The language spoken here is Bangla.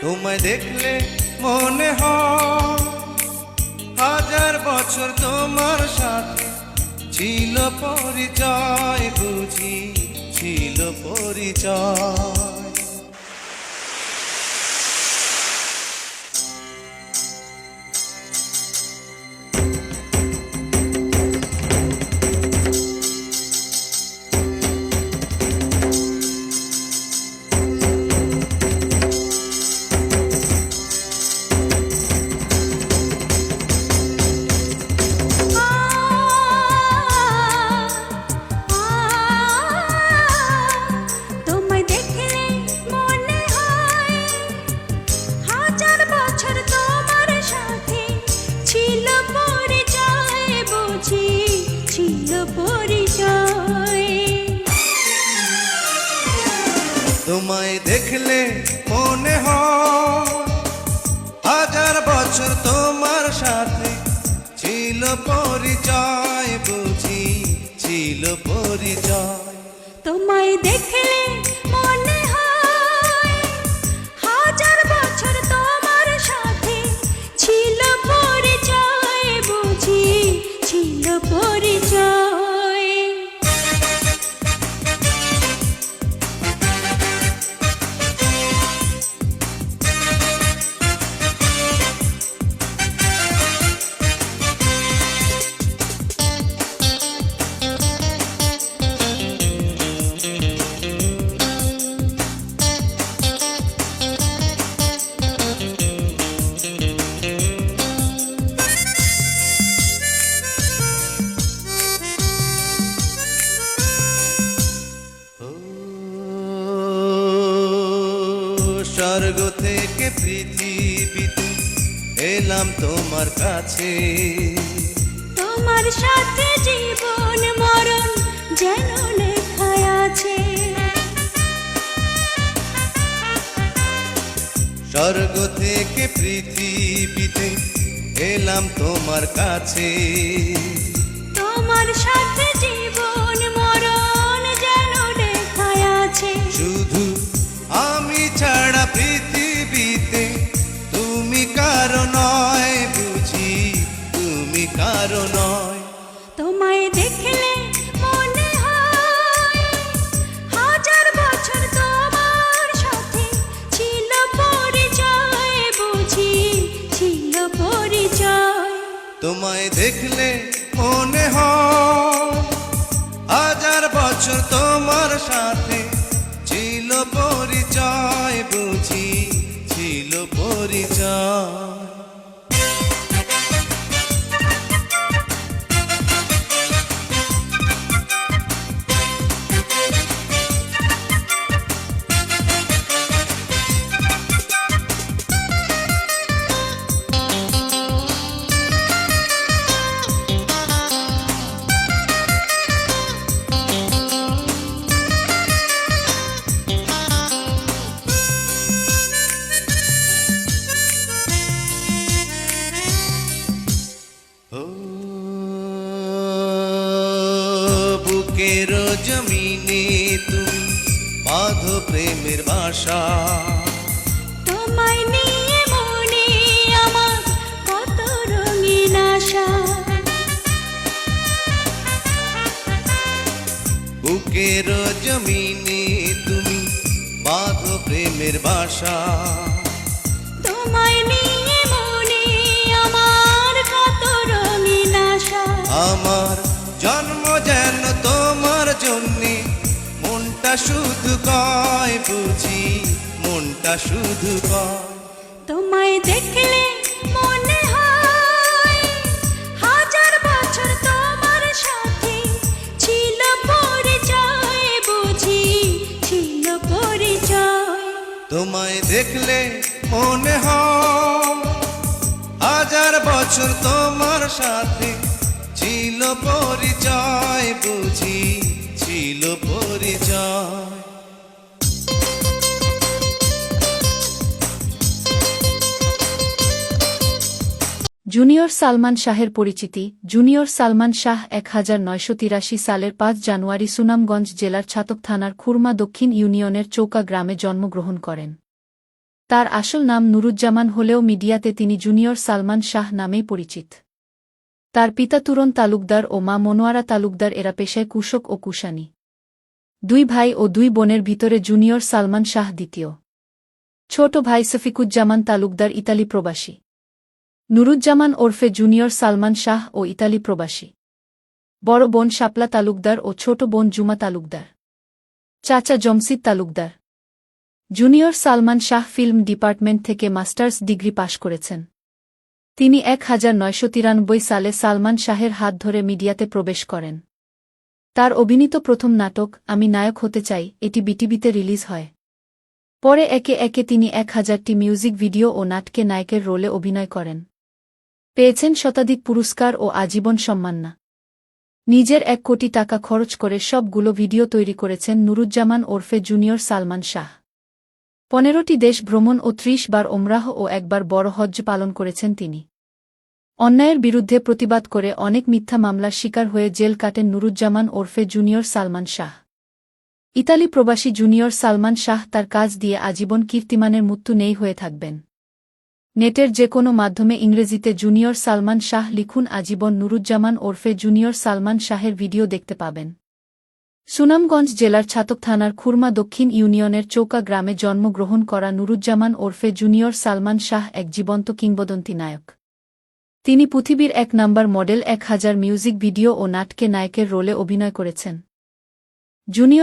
তোমায় দেখলে মনে হয় হাজার বছর তোমার সাথে ছিল পরিচয়, বুঝি ছিল পরিচয়। তোমায় দেখলে মনে হয় হাজার বছর তোমার সাথে ছিল পরিচয়, বুঝি ছিল পরিচয়। তোমায় দেখলে মনে হয় হাজার বছর তোমার সাথে ছিল পরিচয়, বুঝি ছিল পরিচয়। স্বর্গ থেকে পৃথিবীতে এলাম তোমার কাছে, তোমার সাথে জীবন মরণ যেন লেখা আছে। স্বর্গ থেকে পৃথিবীতে এলাম তোমার কাছে, তোমার সাথে জীবন মরণ যেন লেখা আছে। শুধু আমি ছাড়া পৃথিবীতে তুমি কারো নয়, বুঝি তুমি কারো নয়। তোমায় দেখলে মনে হয় হাজার বছর তোমার সাথে ছিল পরিচয়, বুঝি ছিল পরিচয়। তোমায় দেখলে মনে হয় হাজার বছর তোমার সাথে ছিল পরিচয়, বুঝি ছিল পরিচয়। বুকের জমিনে তুমি বাঁধো প্রেমের বাসা, তোমায় নিয়ে মনে আমার কত রঙিন আশা। বুকের জমিনে তুমি বাঁধো প্রেমের বাসা, তোমায় নিয়ে মনে আমার কত রঙিন আশা। আমার জন্ম যেন তোমার জন্যে, মনটা শুধু কয়, বুঝি মনটা শুধু কয়। তোমায় দেখলে মনে হয় হাজার বছর তোমার সাথে ছিল পরিচয়, বুঝি ছিল পরিচয়। তোমায় দেখলে মনে হয় হাজার বছর তোমার সাথে ছিল পরিচয়, বুঝি ছিল পরিচয়। জুনিয়র সালমান শাহের পরিচিতি। জুনিয়র সালমান শাহ 1983 সালের 5 জানুয়ারি সুনামগঞ্জ জেলার ছাতক থানার খুরমা দক্ষিণ ইউনিয়নের চৌকা গ্রামে জন্মগ্রহণ করেন। তার আসল নাম নুরুজ্জামান হলেও মিডিয়াতে তিনি জুনিয়র সালমান শাহ নামেই পরিচিত। তার পিতা তুরন তালুকদার ও মা মনোয়ারা তালুকদার, এরা পেশায় কৃষক ও কুষাণী। 2 ভাই ও 2 বোনের ভিতরে জুনিয়র সালমান শাহ দ্বিতীয়। ছোট ভাই সফিকুজ্জামান তালুকদার ইতালি প্রবাসী। নুরুজ্জামান ওরফে জুনিয়র সালমান শাহ ও ইতালি প্রবাসী। বড় বোন শাপলা তালুকদার ও ছোট বোন জুমা তালুকদার। চাচা Jamshid Talukdar. Junior Salman Shah film department থেকে মাস্টার্স ডিগ্রি পাশ করেছেন। তিনি 1993 সালে সালমান শাহের হাত ধরে মিডিয়াতে প্রবেশ করেন। তার অভিনীত প্রথম নাটক আমি নায়ক হতে চাই এটি বিটিভিতে রিলিজ হয়। পরে একে একে তিনি 1000টি মিউজিক ভিডিও ও নাটকে নায়কের রোলে অভিনয় করেন। পেয়েছেন শতাধিক পুরস্কার ও আজীবন সম্মাননা। নিজের 1 কোটি টাকা খরচ করে সবগুলো ভিডিও তৈরি করেছেন নুরুজ্জামান ওরফে জুনিয়র সালমান শাহ। 15টি দেশ ভ্রমণ ও 30 বার ওমরাহ ও 1 বার বড় হজ্জ পালন করেছেন তিনি। অন্যায়ের বিরুদ্ধে প্রতিবাদ করে অনেক মিথ্যা মামলার শিকার হয়ে জেল কাটেন নুরুজ্জামান ওরফে জুনিয়র সালমান শাহ। ইতালি প্রবাসী জুনিয়র সালমান শাহ তার কাজ দিয়ে আজীবন কীর্তিমানের মৃত্যু নেই হয়ে থাকবেন। নেটের যে কোনো মাধ্যমে ইংরেজিতে জুনিয়র সালমান শাহ লিখুন, আজীবন নুরুজ্জামান ওরফে জুনিয়র সালমান শাহের ভিডিও দেখতে পাবেন। সুনামগঞ্জ জেলার ছাতক থানার খুরমা দক্ষিণ ইউনিয়নের চৌকা গ্রামে জন্মগ্রহণ করা নুরুজ্জামান ওরফে জুনিয়র সালমান শাহ এক জীবন্ত কিংবদন্তি নায়ক। তিনি পৃথিবীর 1 নম্বর মডেল, 1000 মিউজিক ভিডিও ও নাটকে নায়কের রোলে অভিনয় করেছেন। জুনিয়র